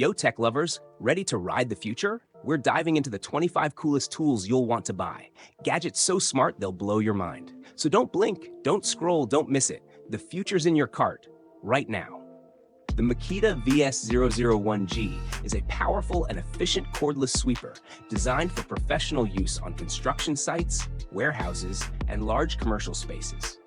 Yo, tech lovers, ready to ride the future? We're diving into the 25 coolest tools you'll want to buy. Gadgets so smart they'll blow your mind. So don't blink, don't scroll, don't miss it. The future's in your cart, right now. The Makita VS001G is a powerful and efficient cordless sweeper designed for professional use on construction sites, warehouses, and large commercial spaces.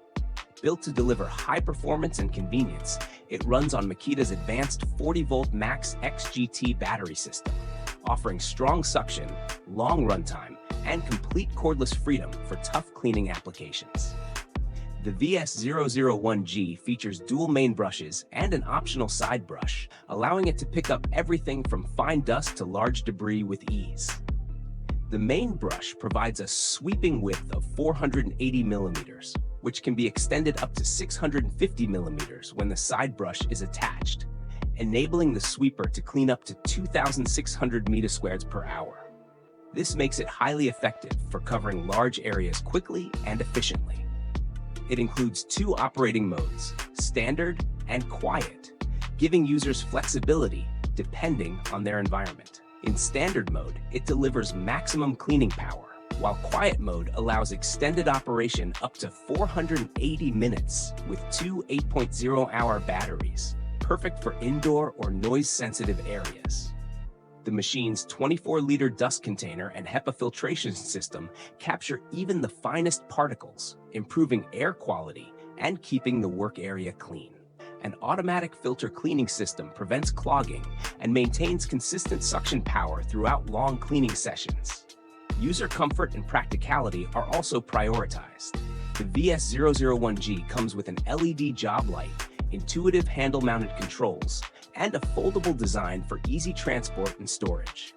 Built to deliver high performance and convenience, it runs on Makita's advanced 40-volt Max XGT battery system, offering strong suction, long runtime, and complete cordless freedom for tough cleaning applications. The VS001G features dual main brushes and an optional side brush, allowing it to pick up everything from fine dust to large debris with ease. The main brush provides a sweeping width of 480 millimeters, which can be extended up to 650 millimeters when the side brush is attached, enabling the sweeper to clean up to 2,600 meters squared per hour. This makes it highly effective for covering large areas quickly and efficiently. It includes two operating modes, standard and quiet, giving users flexibility depending on their environment. In standard mode, it delivers maximum cleaning power, while quiet mode allows extended operation up to 480 minutes with two 8.0-hour batteries, perfect for indoor or noise-sensitive areas. The machine's 24-liter dust container and HEPA filtration system capture even the finest particles, improving air quality and keeping the work area clean. An automatic filter cleaning system prevents clogging and maintains consistent suction power throughout long cleaning sessions. User comfort and practicality are also prioritized. The VS001G comes with an LED job light, intuitive handle-mounted controls, and a foldable design for easy transport and storage.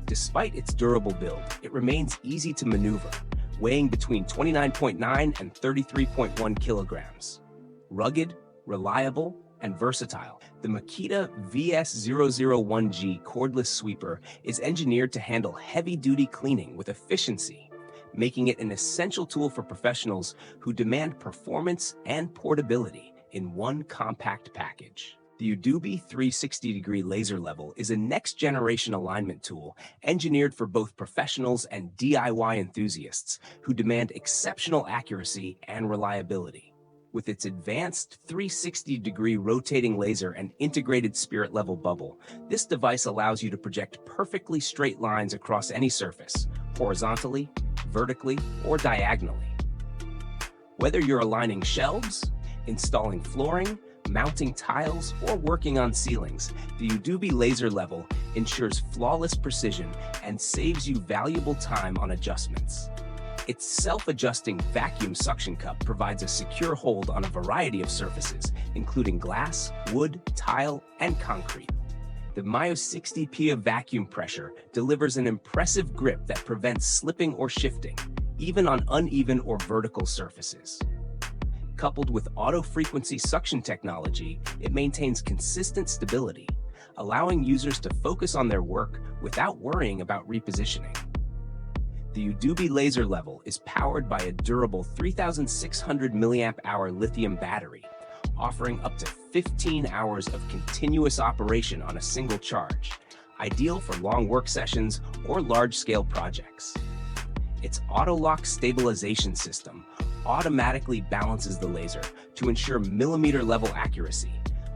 Despite its durable build, it remains easy to maneuver, weighing between 29.9 and 33.1 kilograms. Rugged, reliable, and versatile, the Makita VS001G cordless sweeper is engineered to handle heavy-duty cleaning with efficiency, making it an essential tool for professionals who demand performance and portability in one compact package. The Oudubi 360-degree laser level is a next-generation alignment tool engineered for both professionals and DIY enthusiasts who demand exceptional accuracy and reliability. With its advanced 360-degree rotating laser and integrated spirit-level bubble, this device allows you to project perfectly straight lines across any surface, horizontally, vertically, or diagonally. Whether you're aligning shelves, installing flooring, mounting tiles, or working on ceilings, the Oudubi laser level ensures flawless precision and saves you valuable time on adjustments. Its self-adjusting vacuum suction cup provides a secure hold on a variety of surfaces, including glass, wood, tile, and concrete. The Myo 60 PA vacuum pressure delivers an impressive grip that prevents slipping or shifting, even on uneven or vertical surfaces. Coupled with auto-frequency suction technology, it maintains consistent stability, allowing users to focus on their work without worrying about repositioning. The Oudubi laser level is powered by a durable 3,600 mAh lithium battery, offering up to 15 hours of continuous operation on a single charge, ideal for long work sessions or large-scale projects. Its auto-lock stabilization system automatically balances the laser to ensure millimeter-level accuracy,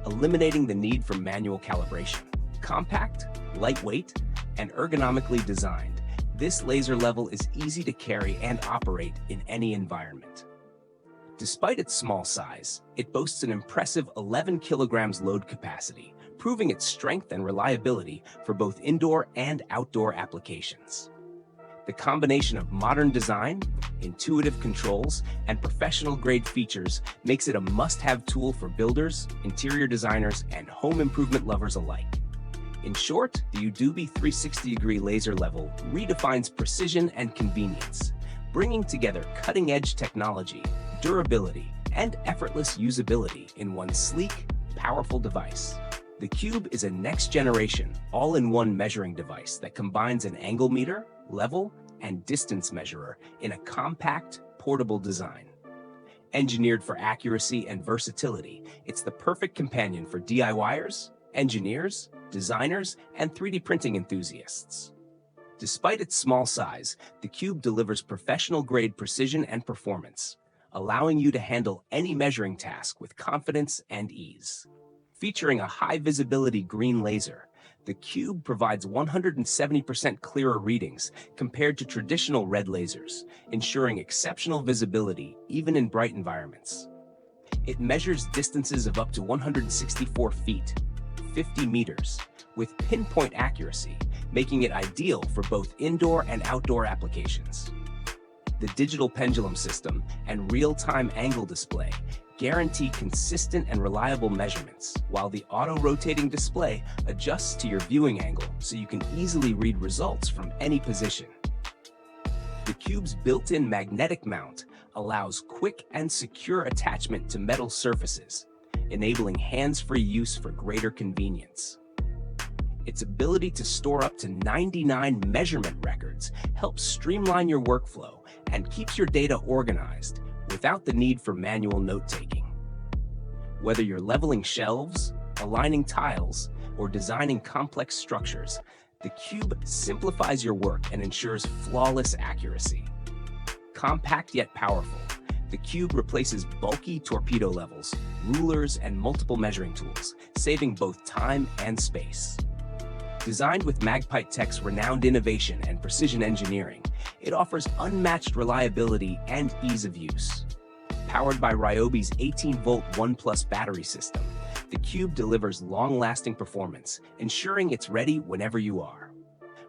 eliminating the need for manual calibration. Compact, lightweight, and ergonomically designed, this laser level is easy to carry and operate in any environment. Despite its small size, it boasts an impressive 11 kilograms load capacity, proving its strength and reliability for both indoor and outdoor applications. The combination of modern design, intuitive controls, and professional-grade features makes it a must-have tool for builders, interior designers, and home improvement lovers alike. In short, the Oudubi 360-degree laser level redefines precision and convenience, bringing together cutting-edge technology, durability, and effortless usability in one sleek, powerful device. The QUBE is a next-generation, all-in-one measuring device that combines an angle meter, level, and distance measurer in a compact, portable design. Engineered for accuracy and versatility, it's the perfect companion for DIYers engineers, designers, and 3D printing enthusiasts. Despite its small size, the QUBE delivers professional-grade precision and performance, allowing you to handle any measuring task with confidence and ease. Featuring a high-visibility green laser, the QUBE provides 170% clearer readings compared to traditional red lasers, ensuring exceptional visibility even in bright environments. It measures distances of up to 164 feet, 50 meters, with pinpoint accuracy, making it ideal for both indoor and outdoor applications. The digital pendulum system and real-time angle display guarantee consistent and reliable measurements, while the auto-rotating display adjusts to your viewing angle so you can easily read results from any position. The QUBE's built-in magnetic mount allows quick and secure attachment to metal surfaces, enabling hands-free use for greater convenience. Its ability to store up to 99 measurement records helps streamline your workflow and keeps your data organized without the need for manual note-taking. Whether you're leveling shelves, aligning tiles, or designing complex structures, the QUBE simplifies your work and ensures flawless accuracy. Compact yet powerful, the QUBE replaces bulky torpedo levels, rulers, and multiple measuring tools, saving both time and space. Designed with Magpie-Tech's renowned innovation and precision engineering, it offers unmatched reliability and ease of use. Powered by RYOBI's 18-volt ONE+ battery system, the QUBE delivers long-lasting performance, ensuring it's ready whenever you are.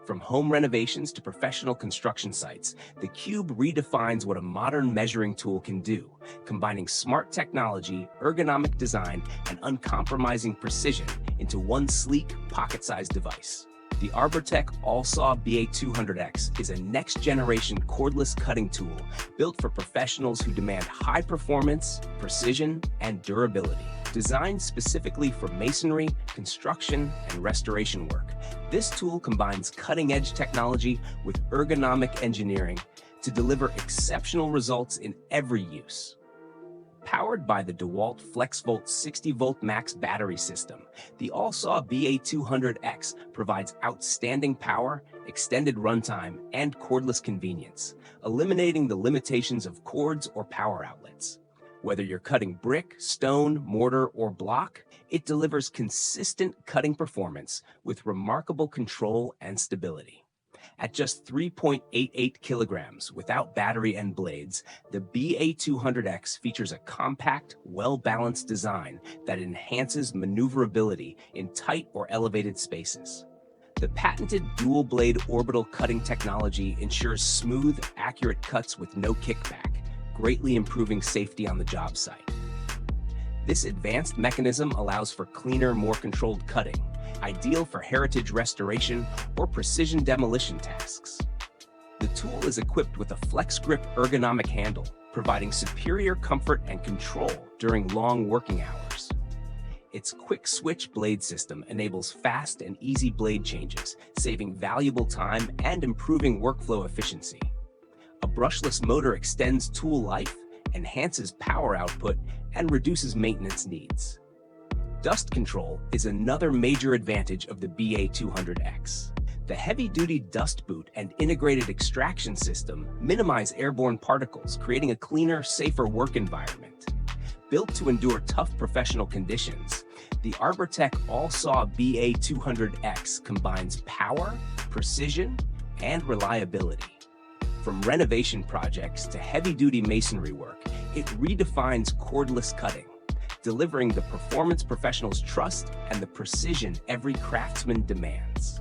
From home renovations to professional construction sites, the QUBE redefines what a modern measuring tool can do, combining smart technology, ergonomic design, and uncompromising precision into one sleek, pocket-sized device. The Arbortech ALLSAW BA200X is a next-generation cordless cutting tool built for professionals who demand high performance, precision, and durability. Designed specifically for masonry, construction, and restoration work, this tool combines cutting-edge technology with ergonomic engineering to deliver exceptional results in every use. Powered by the DeWalt FlexVolt 60-volt max battery system, the ALLSAW BA200X provides outstanding power, extended runtime, and cordless convenience, eliminating the limitations of cords or power outlets. Whether you're cutting brick, stone, mortar, or block, it delivers consistent cutting performance with remarkable control and stability. At just 3.88 kilograms without battery and blades, the BA200X features a compact, well-balanced design that enhances maneuverability in tight or elevated spaces. The patented dual-blade orbital cutting technology ensures smooth, accurate cuts with no kickback, greatly improving safety on the job site. This advanced mechanism allows for cleaner, more controlled cutting, ideal for heritage restoration or precision demolition tasks. The tool is equipped with a FlexGrip ergonomic handle, providing superior comfort and control during long working hours. Its quick-switch blade system enables fast and easy blade changes, saving valuable time and improving workflow efficiency. A brushless motor extends tool life, enhances power output, and reduces maintenance needs. Dust control is another major advantage of the BA200X. The heavy-duty dust boot and integrated extraction system minimize airborne particles, creating a cleaner, safer work environment. Built to endure tough professional conditions, the Arbortech ALLSAW BA200X combines power, precision, and reliability. From renovation projects to heavy-duty masonry work, it redefines cordless cutting, delivering the performance professionals trust and the precision every craftsman demands.